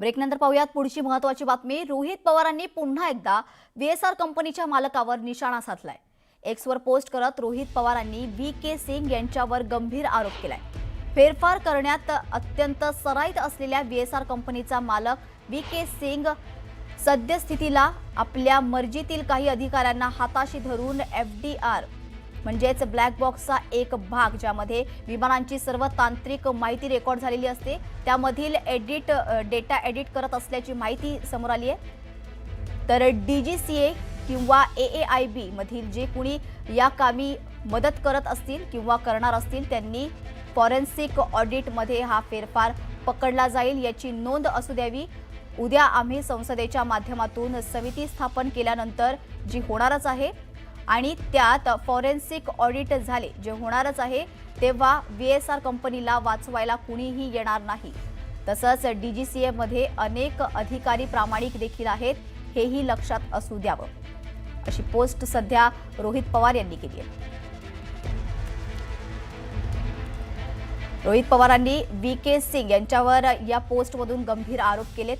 ब्रेकनंतर पाहूयात पुढची महत्त्वाची बातमी। रोहित पवारांनी पुन्हा एकदा व्हीएसआर कंपनीच्या मालकावर निशाणा साधलाय। एक्सवर पोस्ट करत रोहित पवारांनी व्ही.के. सिंग यांच्यावर गंभीर आरोप केलाय। फेरफार करण्यात अत्यंत सराईत असलेल्या व्हीएसआर कंपनीचा मालक व्ही.के. सिंग सद्यस्थितीला आपल्या मर्जीतील काही अधिकाऱ्यांना हाताशी धरून एफडीआर म्हणजेच ब्लॅक बॉक्सचा एक भाग ज्यामध्ये विमानांची सर्व तांत्रिक माहिती रेकॉर्ड झालेली असते त्यामधील डेटा एडिट करत असल्याची माहिती समोर आली आहे। तर डीजीसीए किंवा एएआयबी मधील जे कुणी या कामी मदत करत असतील किंवा करणार असतील त्यांनी फॉरेन्सिक ऑडिटमध्ये हा फेरफार पकडला जाईल याची नोंद असू द्यावी। उद्या आम्ही संसदेच्या माध्यमातून समिती स्थापन केल्यानंतर जी होणारच आहे आणि त्यात फॉरेन्सिक ऑडिट झाले जे होणारच आहे तेव्हा व्हीएसआर कंपनीला वाचवायला कुणीही येणार नाही। तसंच डीजीसीए मध्ये अनेक अधिकारी प्रामाणिक देखील आहेत हेही लक्षात असू द्यावं, अशी पोस्ट सध्या रोहित पवार यांनी केली आहे। रोहित पवारांनी व्ही.के. सिंग यांच्यावर या पोस्टमधून गंभीर आरोप केलेत।